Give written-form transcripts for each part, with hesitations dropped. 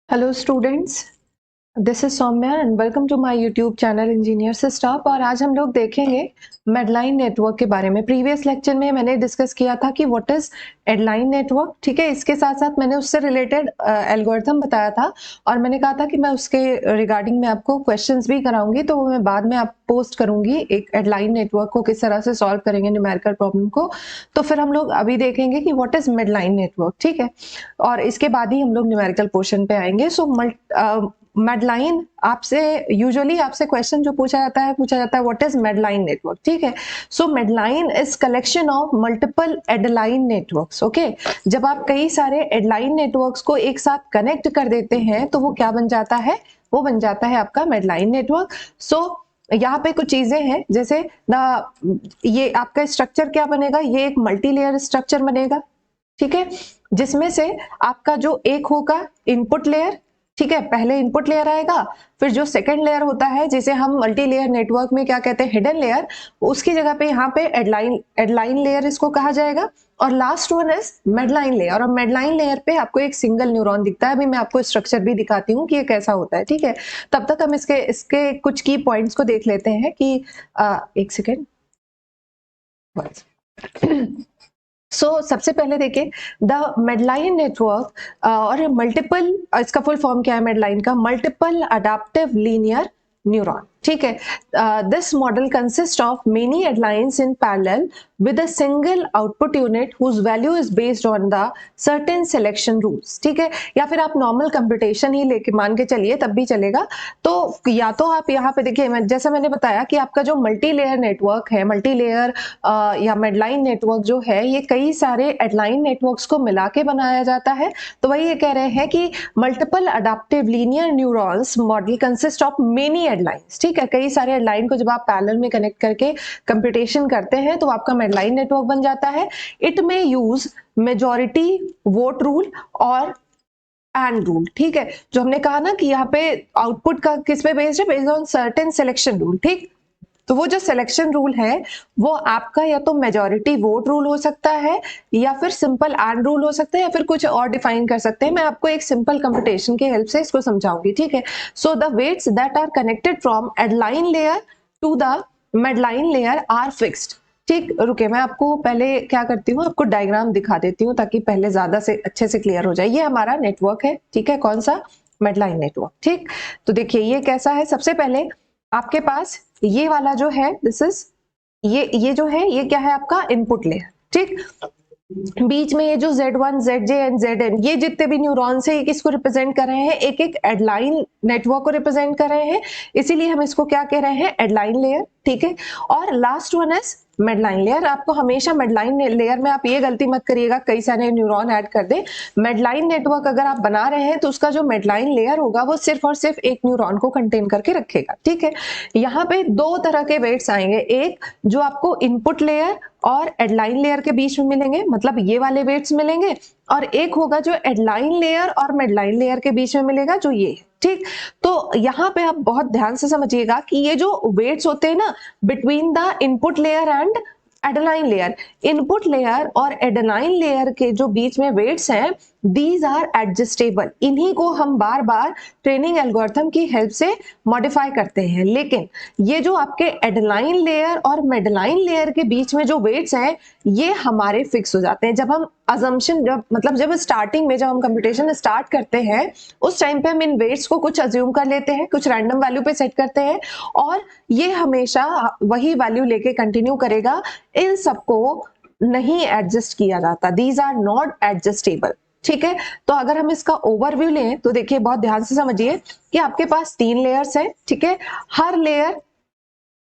Hello students, this is Saumya and welcome to my YouTube channel engineer से stop. और आज हम लोग देखेंगे मेडलाइन नेटवर्क के बारे में। प्रीवियस लेक्चर में मैंने डिस्कस किया था कि व्हाट इज एडलाइन नेटवर्क, ठीक है। इसके साथ साथ मैंने उससे रिलेटेड एल्गोरिथम बताया था और मैंने कहा था कि मैं उसके रिगार्डिंग में आपको क्वेश्चंस भी कराऊंगी, तो वो मैं बाद में आप पोस्ट करूंगी एक एडलाइन नेटवर्क को किस तरह से सॉल्व करेंगे न्यूमेरिकल प्रॉब्लम को। तो फिर हम लोग अभी देखेंगे कि व्हाट इज मिडलाइन नेटवर्क, ठीक है। और इसके बाद ही हम लोग न्यूमेरिकल पोर्शन पे आएंगे। सो मेडलाइन आपसे यूजुअली आपसे क्वेश्चन जो पूछा जाता है व्हाट इज मेडलाइन नेटवर्क, ठीक है। So Madaline is collection of multiple Adaline networks, okay. जब आप कई सारे एडलाइन नेटवर्क्स को एक साथ कनेक्ट कर देते हैं तो वो क्या बन जाता है, वो बन जाता है आपका मेडलाइन नेटवर्क। सो यहाँ पे कुछ चीजें हैं, जैसे ये आपका स्ट्रक्चर क्या बनेगा, ये एक मल्टी लेयर स्ट्रक्चर बनेगा, ठीक है। जिसमें से आपका जो एक होगा इनपुट लेयर, ठीक है। पहले इनपुट लेयर आएगा, फिर जो सेकंड लेयर होता है जिसे हम मल्टी लेयर नेटवर्क में क्या कहते हैं, हिडन लेयर, उसकी जगह पे यहाँ पे एडलाइन लेयर इसको कहा जाएगा। और last one is Medline layer. और मेडलाइन लेयर पे आपको एक सिंगल न्यूरॉन दिखता है। अभी मैं आपको स्ट्रक्चर भी दिखाती हूँ कि ये कैसा होता है, ठीक है। तब तक हम इसके कुछ की पॉइंट्स को देख लेते हैं कि एक सेकेंड। सबसे पहले देखिए द मेडलाइन नेटवर्क और मल्टीपल, इसका फुल फॉर्म क्या है मेडलाइन का, मल्टीपल अडाप्टिव लीनियर न्यूरॉन, ठीक है। This model consist of many Adalines in parallel with a single output unit whose value is based on the certain selection rules, ठीक है। या फिर आप नॉर्मल कंप्यूटेशन ही लेके मान के चलिए तब भी चलेगा। तो या तो आप यहाँ पे देखिए, जैसा मैंने बताया कि आपका जो मल्टी लेयर नेटवर्क है, मल्टी लेयर या मेडलाइन नेटवर्क जो है, ये कई सारे एडलाइन नेटवर्क्स को मिला के बनाया जाता है। तो वही ये कह रहे हैं कि multiple adaptive linear neurons model consist of many Adalines, ठीक है। कई सारे एडलाइन को जब आप पैरेलल में कनेक्ट करके कंप्यूटेशन करते हैं तो आपका मेडलाइन नेटवर्क बन जाता है। इट में यूज मेजॉरिटी वोट रूल और एंड रूल, ठीक है। जो हमने कहा ना कि यहाँ पे आउटपुट का किस पे बेस्ड है, based on certain selection rule, ठीक। तो वो जो सिलेक्शन रूल है वो आपका या तो मेजॉरिटी वोट रूल हो सकता है, या फिर सिंपल एंड रूल हो सकता है, या फिर कुछ और डिफाइन कर सकते हैं। मैं आपको एक सिंपल कंप्यूटेशन की हेल्प से इसको समझाऊंगी, ठीक है। So the weights that are connected from Adaline layer to the Madaline layer are fixed, ठीक। रुके, मैं आपको पहले क्या करती हूँ, आपको डायग्राम दिखा देती हूँ ताकि पहले ज्यादा से अच्छे से क्लियर हो जाए। ये हमारा नेटवर्क है, ठीक है। कौन सा, मेडलाइन नेटवर्क, ठीक। तो देखिए ये कैसा है। सबसे पहले आपके पास ये वाला जो है, दिस इज ये जो है, ये क्या है आपका इनपुट लेयर, ठीक। बीच में ये जो Z1, ZJ एंड ZN, ये जितने भी न्यूरॉन्स है, ये किसको रिप्रेजेंट कर रहे हैं, एक एक एडलाइन नेटवर्क को रिप्रेजेंट कर रहे हैं। इसीलिए हम इसको क्या कह रहे हैं, एडलाइन लेयर, ठीक है। और last one is Medline layer. आपको हमेशा मेडलाइन लेयर में आप ये गलती मत करिएगा कई सारे न्यूरॉन ऐड कर दे। मेडलाइन नेटवर्क अगर आप बना रहे हैं तो उसका जो मेडलाइन लेयर होगा वो सिर्फ और सिर्फ एक न्यूरॉन को कंटेन करके रखेगा, ठीक है। यहाँ पे दो तरह के वेट्स आएंगे, एक जो आपको इनपुट लेयर और एडलाइन लेयर के बीच में मिलेंगे, मतलब ये वाले वेट्स मिलेंगे, और एक होगा जो एडलाइन लेयर और मेडलाइन लेयर के बीच में मिलेगा, जो ये है, ठीक। तो यहाँ पे आप बहुत ध्यान से समझिएगा कि ये जो वेट्स होते हैं ना between the input layer and adenine layer, input layer और एडेनाइन लेयर के जो बीच में वेट्स हैं, दीज आर एडजस्टेबल। इन्हीं को हम बार बार ट्रेनिंग एल्गोरिथम की हेल्प से मॉडिफाई करते हैं। लेकिन ये जो आपके एडेनाइन लेयर और मेडेलाइन लेयर के बीच में जो वेट्स हैं, ये हमारे फिक्स हो जाते हैं। जब हम अजम्पशन, जब स्टार्टिंग में जब हम कंप्यूटेशन स्टार्ट करते हैं उस टाइम पे हम इन वेट्स को कुछ अज्यूम कर लेते हैं, कुछ रैंडम वैल्यू पे सेट करते हैं, और ये हमेशा वही वैल्यू लेके कंटिन्यू करेगा। इन सबको नहीं एडजस्ट किया जाता, दीज आर नॉट एडजस्टेबल, ठीक है। तो अगर हम इसका ओवरव्यू लें तो देखिए बहुत ध्यान से समझिए कि आपके पास 3 लेयर्स हैं, ठीक है। हर लेयर,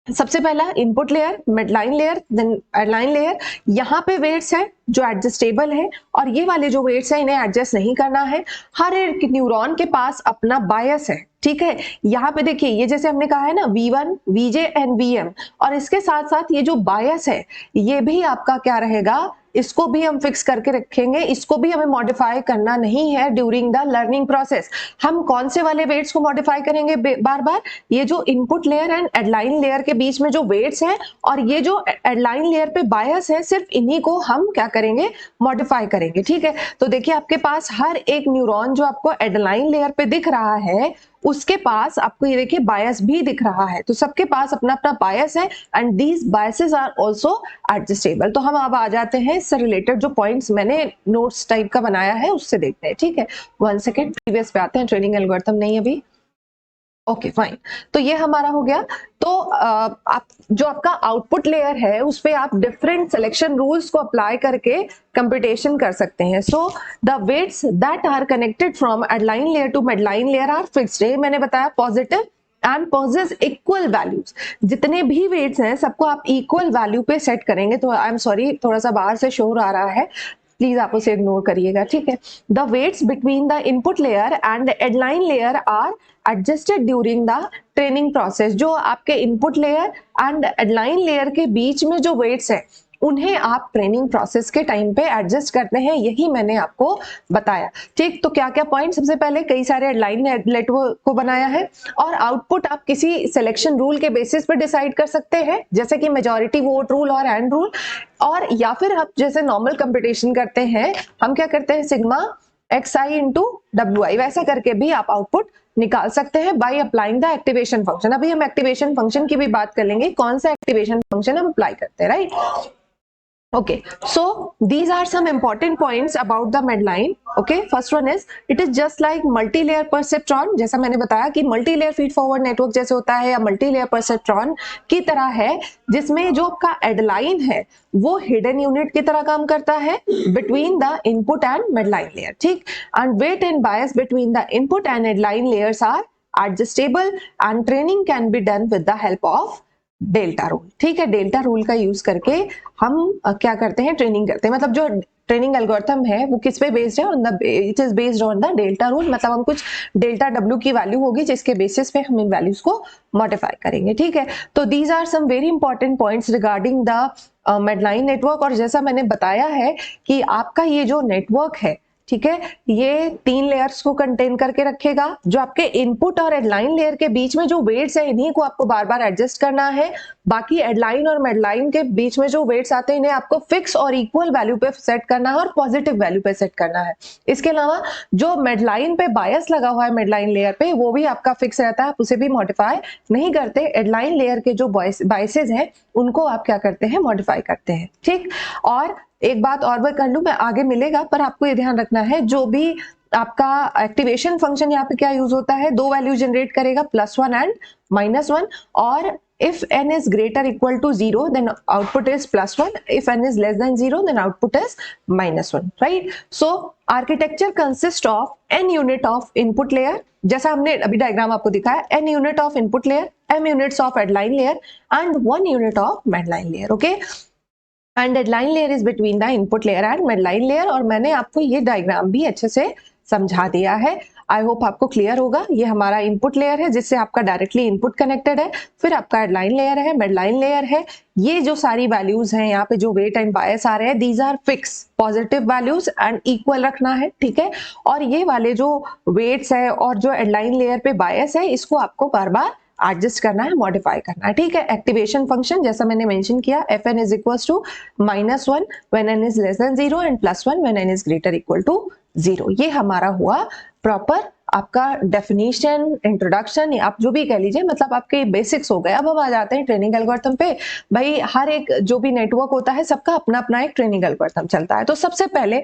सबसे पहला input layer, Madaline layer, then Adaline layer, यहाँ पे वेट्स हैं जो एडजस्टेबल है, और ये वाले जो वेट्स हैं इन्हें एडजस्ट नहीं करना है। हर एक न्यूरॉन के पास अपना बायस है, ठीक है। यहाँ पे देखिए ये जैसे हमने कहा है ना V1, VJ एंड VM, और इसके साथ साथ ये जो बायस है ये भी आपका क्या रहेगा, इसको भी हम फिक्स करके रखेंगे, इसको भी हमें मॉडिफाई करना नहीं है ड्यूरिंग द लर्निंग प्रोसेस। हम कौन से वाले वेट्स को मॉडिफाई करेंगे बार बार? ये जो input layer and Adaline layer के बीच में जो वेट्स हैं और ये जो एडलाइन लेयर पे बायस है, सिर्फ इन्हीं को हम क्या करेंगे? मॉडिफाई करेंगे। ठीक है, तो देखिए आपके पास हर एक न्यूरॉन जो आपको एडलाइन लेयर पे दिख रहा है, उसके पास आपको ये देखिए बायस भी दिख रहा है। तो सबके पास अपना अपना बायस है and these biases are also adjustable. तो हम अब आ जाते हैं इससे रिलेटेड जो पॉइंट्स मैंने नोट्स टाइप का बनाया है उससे देखते हैं। ठीक है, 1 सेकेंड, प्रीवियस पे आते हैं, ट्रेनिंग एल्गोरिथम नहीं अभी। ओके फाइन, तो ये हमारा हो गया। तो आप जो आपका आउटपुट लेयर है उस पे आप डिफरेंट सिलेक्शन रूल्स को अप्लाई करके कंप्यूटेशन कर सकते हैं। So the weights that are connected from Adaline layer to Madaline layer are fixed. ये मैंने बताया positive and poses equal values. जितने भी वेट्स हैं सबको आप इक्वल वैल्यू पे सेट करेंगे। तो आई एम सॉरी, थोड़ा सा बाहर से शोर आ रहा है, प्लीज आप उसे इग्नोर करिएगा। ठीक है, the weights between the input layer and Adaline layer are adjusted during the training process. जो आपके input layer and Adaline layer के बीच में जो वेट्स है उन्हें आप ट्रेनिंग प्रोसेस के टाइम पे एडजस्ट करते हैं, यही मैंने आपको बताया। ठीक, तो क्या क्या पॉइंट? सबसे पहले कई सारे एडलाइन नेटवर्क को बनाया है और आउटपुट आप किसी सिलेक्शन रूल के बेसिस पे डिसाइड कर सकते हैं, जैसे कि मेजॉरिटी वोट रूल और एंड रूल। और या फिर आप जैसे नॉर्मल कंप्यूटेशन करते हैं, हम क्या करते हैं सिग्मा xi इंटू WI, वैसा करके भी आप आउटपुट निकाल सकते हैं by applying the activation function. अभी हम एक्टिवेशन फंक्शन की भी बात कर लेंगे, कौन सा एक्टिवेशन फंक्शन हम अप्लाई करते हैं, right? Okay, so these are some important points about the Medline. Okay, first one is it is just like multi-layer perceptron। जैसा मैंने बताया कि multi-layer feed forward network जैसे होता है या multi-layer perceptron की तरह है, जिसमें जो आपका एडलाइन है वो हिडन यूनिट की तरह काम करता है between the input and midline layer। ठीक, and weight and bias between the input and midline layers are adjustable and training can be done with the help of delta rule. ठीक है, delta rule का use करके हम क्या करते हैं? Training करते हैं। मतलब जो ट्रेनिंग एल्गोरिथम है वो किस पे बेस्ड है? On the it is based on the delta rule. मतलब हम कुछ डेल्टा डब्ल्यू की वैल्यू होगी जिसके बेसिस पे हम इन वैल्यूज को मॉडिफाई करेंगे। ठीक है, तो these are some very important points regarding the Madaline network. और जैसा मैंने बताया है कि आपका ये जो नेटवर्क है, ठीक है, ये 3 लेयर्स को कंटेन करके रखेगा। जो आपके इनपुट और एडलाइन लेयर के बीच में जो वेट्स है इन्हीं को आपको बार बार एडजस्ट करना है। बाकी एडलाइन और मिडलाइन के बीच में जो वेट्स आते हैं इन्हें आपको फिक्स और इक्वल वैल्यू पे सेट करना है और पॉजिटिव वैल्यू पे सेट करना है। इसके अलावा जो मिडलाइन पे बायस लगा हुआ है मिडलाइन लेयर पे, वो भी आपका फिक्स रहता है, आप उसे भी मॉडिफाई नहीं करते। एडलाइन लेयर के जो बायसेस हैं उनको आप क्या करते हैं? मॉडिफाई करते हैं। ठीक, और एक बात और मैं कर लूं, मैं आगे मिलेगा, पर आपको ये ध्यान रखना है जो भी आपका एक्टिवेशन फंक्शन यहाँ पे क्या यूज होता है? 2 वैल्यू जनरेट करेगा, +1 एंड -1। और if n is greater equal to 0 then output is +1, if n is less than 0 then output is -1, right? So architecture consists of n unit of input layer, जैसा हमने अभी diagram आपको दिखाया, n unit of input layer, m units of headline layer and 1 unit of midline layer। okay, and deadline layer is between the input layer and midline layer. और मैंने आपको ये diagram भी अच्छे से समझा दिया है, आई होप आपको क्लियर होगा। ये हमारा इनपुट लेयर है जिससे आपका डायरेक्टली इनपुट कनेक्टेड है, फिर आपका हेडलाइन लेयर है, मिडलाइन लेयर है। ये जो सारी वैल्यूज हैं यहाँ पे जो वेट एंड बायस आ रहे हैं, these are fix positive values and equal रखना है। ठीक है, और ये वाले जो वेट्स है और जो हेडलाइन लेयर पे बायस है इसको आपको बार बार एडजस्ट करना है, मॉडिफाई करना है। ठीक है, एक्टिवेशन फंक्शन जैसा मैंने मेंशन किया, fn is equals to -1 when n is less than 0 and +1 when n is greater equal to 0। ये हमारा हुआ प्रॉपर आपका डेफिनेशन, इंट्रोडक्शन, आप जो भी कह लीजिए, मतलब आपके बेसिक्स हो गए। अब हम आ जाते हैं ट्रेनिंग एल्गोरिथम पे। भाई हर एक जो भी नेटवर्क होता है सबका अपना अपना एक ट्रेनिंग एल्गोरिथम चलता है। तो सबसे पहले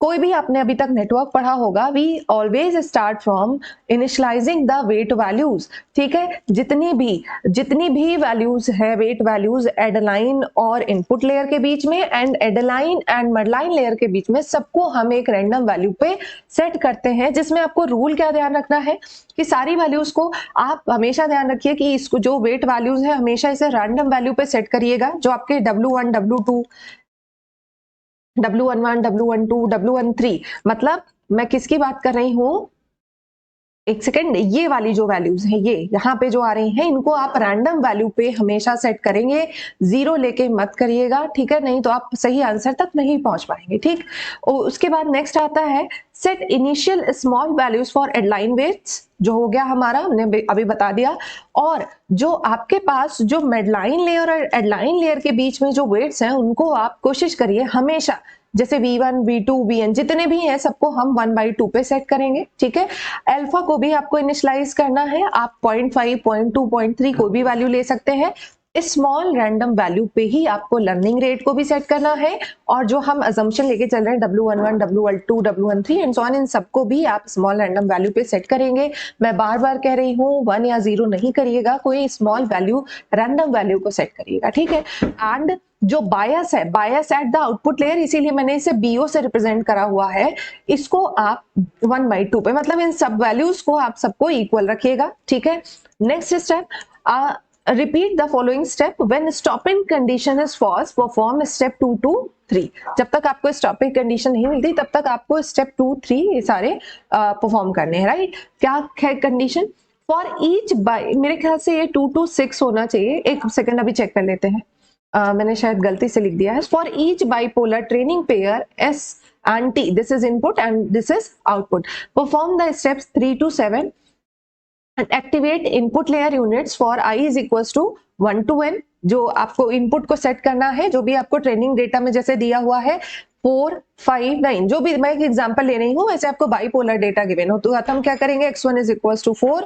कोई भी आपने अभी तक नेटवर्क पढ़ा होगा, we always start from initializing the weight values. ठीक है, जितनी भी वैल्यूज है, वेट वैल्यूज एडलाइन और इनपुट लेयर के बीच में एंड एडलाइन एंड मिडलाइन लेयर के बीच में, सबको हम एक रैंडम वैल्यू पे सेट करते हैं। जिसमें आपको रूल क्या ध्यान रखना है कि सारी वैल्यूज को आप हमेशा ध्यान रखिए कि इसको जो वेट वैल्यूज है हमेशा इसे रैंडम वैल्यू पे सेट करिएगा। जो आपके W1, W2, W11, W12, W13, मतलब मैं किसकी बात कर रही हूं? एक सेकेंड, ये वाली जो वैल्यूज है ये यहाँ पे जो आ रही हैं इनको आप रैंडम वैल्यू पे हमेशा सेट करेंगे, जीरो लेके मत करिएगा, ठीक है, नहीं तो आप सही आंसर तक नहीं पहुंच पाएंगे, ठीक। और उसके बाद नेक्स्ट आता है set initial small values for Adaline weights, जो हो गया हमारा, हमने अभी बता दिया। और जो आपके पास जो मिडलाइन लेयर और हेडलाइन लेयर के बीच में जो वेट्स हैं उनको आप कोशिश करिए हमेशा, जैसे V1, V2, Vn जितने भी हैं सबको हम 1/2 पे सेट करेंगे, ठीक है। अल्फा को भी आपको इनिशियलाइज करना है, आप 0.5, 0.2, 0.3 कोई भी वैल्यू ले सकते हैं। स्मॉल रैंडम वैल्यू पे ही आपको लर्निंग रेट को भी सेट करना है, और जो हम अजम्पशन लेके चल रहे हैं W11, W12, W13 and so on, इन सबको भी आप स्मॉल रैंडम वैल्यू पे सेट करेंगे। मैं बार बार कह रही हूँ 1 या 0 नहीं करिएगा, कोई स्मॉल वैल्यू रैंडम वैल्यू को सेट करिएगा, ठीक है। एंड जो बायस है, बायस एट द आउटपुट लेयर, इसीलिए मैंने इसे BO से रिप्रेजेंट करा हुआ है, इसको आप 1/2 पे, मतलब इन सब वैल्यूज को आप सबको इक्वल रखिएगा, ठीक है। Next step, repeat the following step when stopping condition is false, perform step 2 to 3। जब तक आपको स्टॉपिंग कंडीशन नहीं मिलती तब तक आपको स्टेप 2, 3 ये सारे परफॉर्म करने हैं, राइट। क्या है कंडीशन? फॉर ईच बाय, मेरे ख्याल से ये 2 to 6 होना चाहिए, एक सेकंड अभी चेक कर लेते हैं, मैंने शायद गलती से लिख दिया है। For each bipolar training pair S and T, this is input and this is output, perform the steps 3 to 7 and activate input layer units for I is equals to 1 to n। जो आपको input को set करना है, जो भी आपको training data में जैसे दिया हुआ है 4, 5, 9, जो भी, मैं एक एग्जांपल ले रही हूँ, वैसे आपको बाइपोलर डेटा गिवन हो तो हम क्या करेंगे, x1 is equals to 4,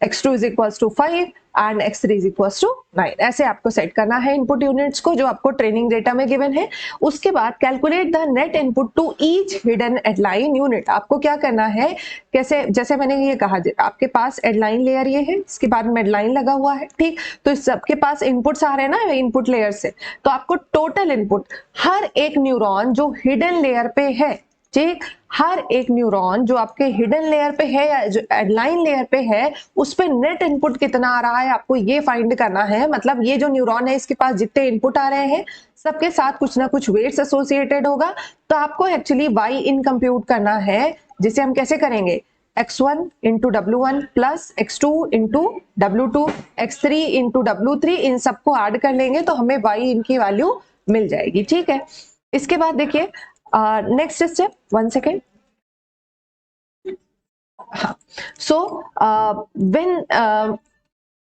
x2 is equals to 5 and x3 is equals to 9, ऐसे आपको सेट करना है इनपुट यूनिट्स को जो आपको ट्रेनिंग डेटा में गिवन है। उसके बाद calculate the net input to each hidden Adaline unit. आपको क्या करना है, कैसे, जैसे मैंने ये कहा, आपके पास हेडलाइन लेयर ये है, इसके बाद मिडलाइन लगा हुआ है, ठीक, तो इस सबके पास इनपुट्स आ रहे हैं ना इनपुट लेयर से, तो आपको टोटल इनपुट हर एक न्यूरॉन जो हिडन लेयर पे है, ठीक, हर एक न्यूरॉन जो आपके हिडन लेयर पे है या जो हेडलाइन लेयर पे है उस पे नेट इनपुट कितना आ रहा है आपको ये फाइंड करना है। मतलब ये जो न्यूरॉन है इसके पास जितने इनपुट आ रहे हैं सबके साथ कुछ ना कुछ वेट्स एसोसिएटेड होगा, तो आपको एक्चुअली वाई इन कंप्यूट करना है, जिसे हम कैसे करेंगे, x1 into W1 plus x2 into W2, x3 into W3, इन सबको ऐड कर लेंगे तो हमें वाई इनकी वैल्यू मिल जाएगी, ठीक है। इसके बाद देखिए नेक्स्ट स्टेप, 1 सेकेंड, हाँ, सो व्हेन,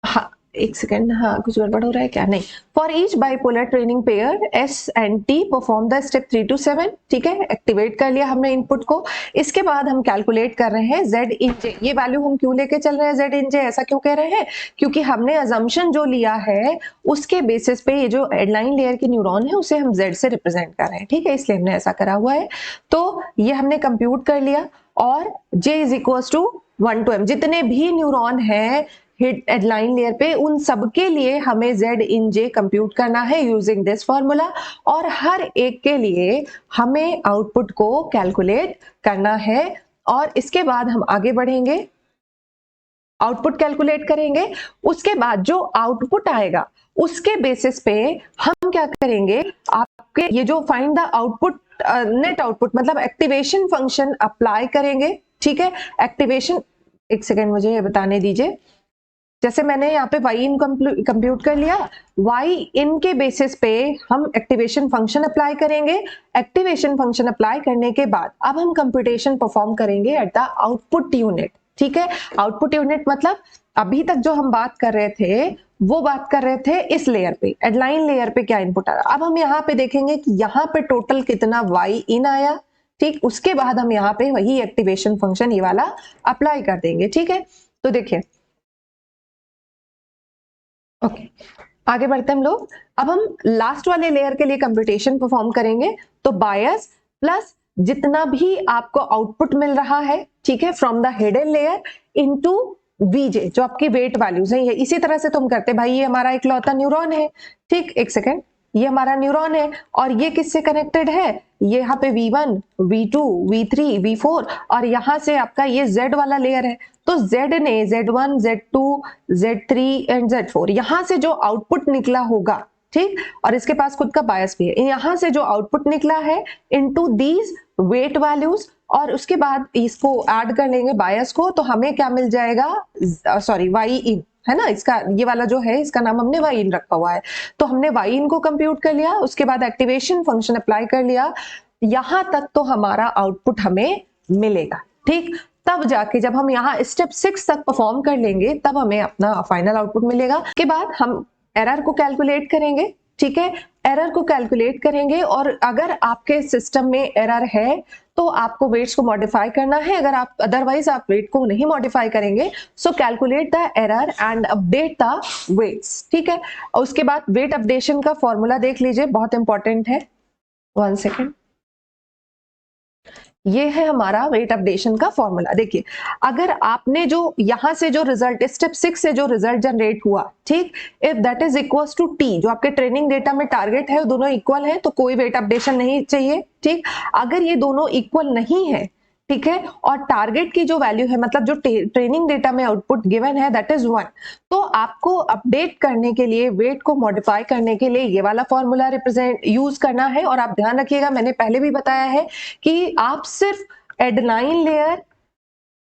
हाँ एक सेकेंड, हाँ कुछ गड़बड़ हो रहा है क्या, नहीं। For each bipolar training pair S and T perform the step 3 to 7, ठीक है, एक्टिवेट कर लिया हमने इनपुट को। इसके बाद हम कैलकुलेट कर रहे हैं Z इन J। ये वैल्यू हम क्यों लेके चल रहे हैं Z इन J, ऐसा क्यों कह रहे हैं, क्योंकि हमने अजम्पशन जो लिया है उसके बेसिस पे ये जो हेडलाइन लेयर की न्यूरॉन है उसे हम Z से रिप्रेजेंट कर रहे हैं, ठीक है, इसलिए हमने ऐसा करा हुआ है। तो ये हमने कंप्यूट कर लिया और J is equals to 1 to m, जितने भी न्यूरॉन है हेडलाइन लेयर पे उन सब के लिए हमें Z इन J कंप्यूट करना है यूजिंग दिस फॉर्मूला, और हर एक के लिए हमें आउटपुट को कैलकुलेट करना है। और इसके बाद हम आगे बढ़ेंगे, आउटपुट कैलकुलेट करेंगे। उसके बाद जो आउटपुट आएगा उसके बेसिस पे हम क्या करेंगे, आपके ये जो find the output net output मतलब एक्टिवेशन फंक्शन अप्लाई करेंगे, ठीक है। एक्टिवेशन, एक सेकेंड मुझे ये बताने दीजिए, जैसे मैंने यहाँ पे y इन कंप्यूट कर लिया, y इन के बेसिस पे हम एक्टिवेशन फंक्शन अप्लाई करेंगे। एक्टिवेशन फंक्शन अप्लाई करने के बाद अब हम कंप्यूटेशन परफॉर्म करेंगे एट द आउटपुट यूनिट, ठीक है। आउटपुट यूनिट मतलब अभी तक जो हम बात कर रहे थे वो बात कर रहे थे इस लेयर पे, हेडलाइन लेयर पे क्या इनपुट आ रहा। अब हम यहाँ पे देखेंगे कि यहाँ पे टोटल कितना y इन आया, ठीक, उसके बाद हम यहाँ पे वही एक्टिवेशन फंक्शन ये वाला अप्लाई कर देंगे, ठीक है। तो देखिए ओके, आगे बढ़ते हैं हम लोग। अब हम लास्ट वाले लेयर के लिए कंप्यूटेशन परफॉर्म करेंगे, तो बायस प्लस जितना भी आपको आउटपुट मिल रहा है, ठीक है, from the hidden layer into VJ जो आपकी वेट वैल्यूज है, ये इसी तरह से तुम करते भाई। ये हमारा इकलौता न्यूरॉन है, ठीक, एक सेकेंड, ये हमारा न्यूरॉन है और ये किससे कनेक्टेड है, ये यहाँ पे V1, V2, V3, V4 और यहाँ से आपका ये Z वाला लेयर है। तो Z ने Z1, Z2, Z3 and Z4 यहाँ से जो आउटपुट निकला होगा, ठीक, और इसके पास खुद का बायस भी है, यहाँ से जो आउटपुट निकला है इनटू दीज वेट वैल्यूज और उसके बाद इसको ऐड कर लेंगे बायस को, तो हमें क्या मिल जाएगा, सॉरी वाई इन, है ना, इसका ये वाला जो है इसका नाम हमने वाई इन रखा हुआ है। तो हमने वाई इन को कंप्यूट कर लिया, उसके बाद एक्टिवेशन फंक्शन अप्लाई कर लिया, यहां तक तो हमारा आउटपुट हमें मिलेगा। ठीक, तब जाके जब हम यहाँ स्टेप 6 तक परफॉर्म कर लेंगे तब हमें अपना फाइनल आउटपुट मिलेगा। के बाद हम एरर को कैलकुलेट करेंगे। ठीक है, एरर को कैलकुलेट करेंगे, और अगर आपके सिस्टम में एरर है तो आपको वेट्स को मॉडिफाई करना है, अगर आप अदरवाइज आप वेट को नहीं मॉडिफाई करेंगे, so calculate the error and update the weights. ठीक है, और उसके बाद वेट अपडेशन का फॉर्मूला देख लीजिए, बहुत इंपॉर्टेंट है। 1 सेकेंड, ये है हमारा वेट अपडेशन का फॉर्मूला। देखिए, अगर आपने जो यहां से जो रिजल्ट स्टेप 6 से जो रिजल्ट जनरेट हुआ, ठीक, if that is equal to T, जो आपके ट्रेनिंग डेटा में टारगेट है, दोनों इक्वल है, तो कोई वेट अपडेशन नहीं चाहिए। ठीक, अगर ये दोनों इक्वल नहीं है, ठीक है, और टारगेट की जो वैल्यू है, मतलब जो ट्रेनिंग डेटा में आउटपुट गिवन है दैट इज 1, तो आपको अपडेट करने के लिए, वेट को मॉडिफाई करने के लिए ये वाला फॉर्मूला रिप्रेजेंट यूज करना है। और आप ध्यान रखिएगा, मैंने पहले भी बताया है कि आप सिर्फ एडेनाइन लेयर,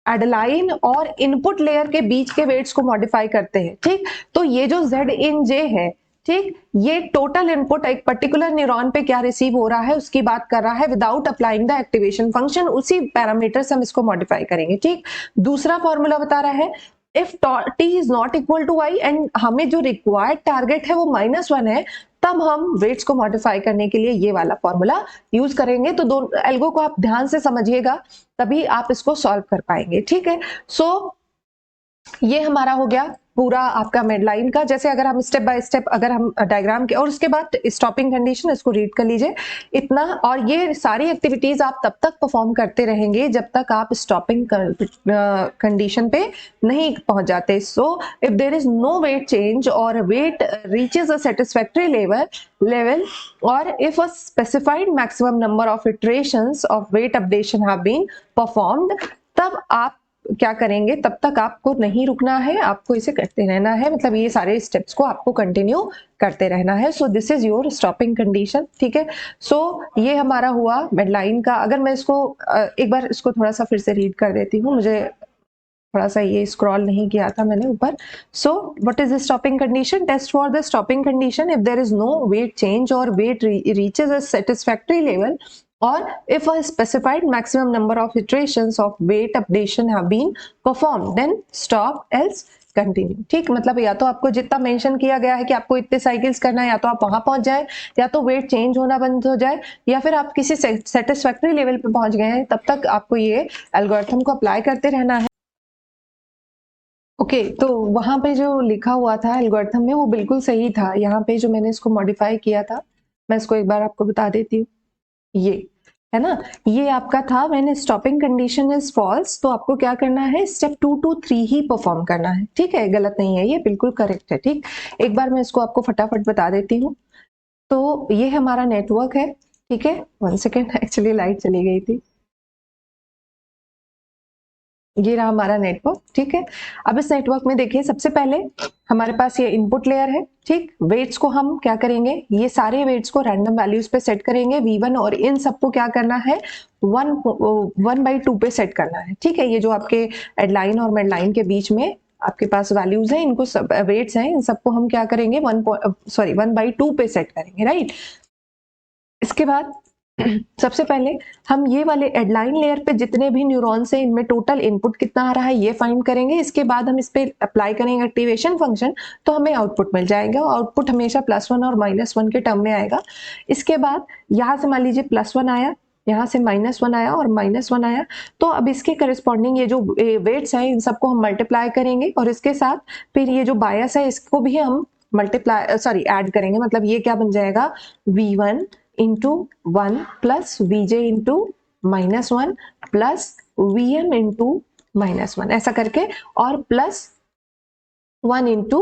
एडेलाइन और इनपुट लेयर के बीच के वेट्स को मॉडिफाई करते हैं। ठीक, तो ये जो Z इन J है, ठीक, ये टोटल इनपुट एक पर्टिकुलर न्यूरॉन पे क्या रिसीव हो रहा है उसकी बात कर रहा है, without applying the activation function, उसी पैरामीटर से हम इसको मॉडिफाई करेंगे। ठीक, दूसरा फॉर्मूला बता रहा है if t is not equal to y, and हमें जो रिक्वायर्ड टारगेट है वो -1 है, तब हम वेट्स को मॉडिफाई करने के लिए ये वाला फॉर्मूला यूज करेंगे। तो दोनों एल्गो को आप ध्यान से समझिएगा, तभी आप इसको सॉल्व कर पाएंगे। ठीक है, सो ये हमारा हो गया पूरा आपका मेडलाइन का। जैसे अगर हम स्टेप बाय स्टेप अगर हम डायग्राम के, और उसके बाद स्टॉपिंग कंडीशन, इसको रीड कर लीजिए इतना, और ये सारी एक्टिविटीज आप तब तक परफॉर्म करते रहेंगे जब तक आप स्टॉपिंग कंडीशन पे नहीं पहुंच जाते। So if there is no weight change or weight reaches a satisfactory level or if a specified maximum number of iterations of weight updation have been performed, तब आप क्या करेंगे, तब तक आपको नहीं रुकना है, आपको इसे करते रहना है, मतलब ये सारे स्टेप्स को आपको कंटिन्यू करते रहना है। So this is your stopping condition. ठीक है, सो ये हमारा हुआ मेडलाइन का। अगर मैं इसको एक बार इसको थोड़ा सा फिर से रीड कर देती हूँ, मुझे थोड़ा सा ये स्क्रॉल नहीं किया था मैंने ऊपर। So what is the stopping condition? Test for the stopping condition if there is no weight change or weight reaches a satisfactory level, or if a specified maximum number of iterations of weight updation have been performed, then stop, else continue। ठीक, मतलब या तो आपको जितना mention किया गया है कि आपको इतने साइकिल्स करना है, या तो आप वहां पहुंच जाए, या तो वेट चेंज होना बंद हो जाए, या फिर आप किसी सेटिस्फैक्टरी लेवल पे पहुंच गए हैं, तब तक आपको ये एल्गोरिथम को अप्लाई करते रहना है। ओके, तो वहां पे जो लिखा हुआ था एल्गोरिथम में वो बिल्कुल सही था। यहाँ पे जो मैंने इसको मॉडिफाई किया था, मैं इसको एक बार आपको बता देती हूँ। ये है ना, ये आपका था मैंने स्टॉपिंग कंडीशन इज फॉल्स, तो आपको क्या करना है, स्टेप 2 to 3 ही परफॉर्म करना है। ठीक है, गलत नहीं है, ये बिल्कुल करेक्ट है। ठीक, एक बार मैं इसको आपको फटाफट बता देती हूँ। तो ये हमारा नेटवर्क है। ठीक है, 1 सेकेंड, एक्चुअली लाइट चली गई थी। ये रहा हमारा नेटवर्क। ठीक है, अब इस नेटवर्क में देखिए, सबसे पहले हमारे पास ये इनपुट लेयर है। ठीक, वेट्स को हम क्या करेंगे, ये सारे वेट्स को रैंडम वैल्यूज पे सेट करेंगे V1, और इन सबको क्या करना है, 1/2 पे सेट करना है। ठीक है, ये जो आपके एडलाइन और मेडलाइन के बीच में आपके पास वैल्यूज हैं, इनको सब वेट्स हैं, इन सबको हम क्या करेंगे 1/2 पे सेट करेंगे। राइट, इसके बाद सबसे पहले हम ये वाले एडलाइन लेयर पे जितने भी न्यूरॉन्स हैं, इनमें टोटल इनपुट कितना आ रहा है ये फाइंड करेंगे। इसके बाद हम इस पे अप्लाई करेंगे एक्टिवेशन फंक्शन, तो हमें आउटपुट मिल जाएगा। आउटपुट हमेशा +1 और -1 के टर्म में आएगा। इसके बाद यहाँ से मान लीजिए +1 आया, यहाँ से -1 आया और -1 आया, तो अब इसके करस्पॉन्डिंग ये जो वेट्स हैं इन सबको हम मल्टीप्लाई करेंगे, और इसके साथ फिर ये जो बायस है इसको भी हम ऐड करेंगे। मतलब ये क्या बन जाएगा, V1 into 1 plus Vj into -1 plus Vm into -1, ऐसा करके, और +1 into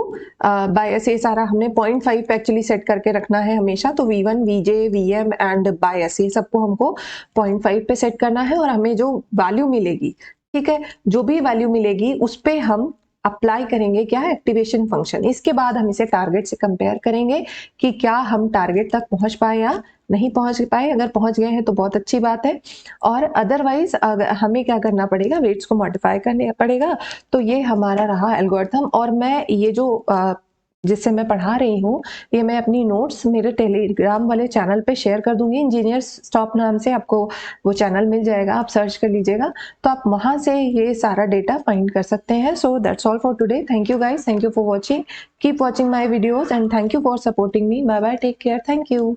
बायस, ये सारा हमने 0.5 पे एक्चुअली सेट करके रखना है हमेशा। तो V1, Vj, Vm एंड बायस, ये सबको हमको 0.5 पे सेट करना है, और हमें जो वैल्यू मिलेगी, ठीक है, जो भी वैल्यू मिलेगी उस पे हम अप्लाई करेंगे क्या, एक्टिवेशन फंक्शन। इसके बाद हम इसे टारगेट से कंपेयर करेंगे कि क्या हम टारगेट तक पहुंच पाए या नहीं पहुंच पाए। अगर पहुंच गए हैं तो बहुत अच्छी बात है, और अदरवाइज हमें क्या करना पड़ेगा, वेट्स को मॉडिफाई करने पड़ेगा। तो ये हमारा रहा एल्गोरिथम। और मैं ये जो जिससे मैं पढ़ा रही हूँ, ये मैं अपनी नोट्स मेरे टेलीग्राम वाले चैनल पे शेयर कर दूंगी। इंजीनियर्स स्टॉप नाम से आपको वो चैनल मिल जाएगा, आप सर्च कर लीजिएगा, तो आप वहां से ये सारा डेटा फाइंड कर सकते हैं। So that's all for today. Thank you guys, thank you for watching, keep watching my videos and thank you for supporting me. Bye bye, take care, thank you.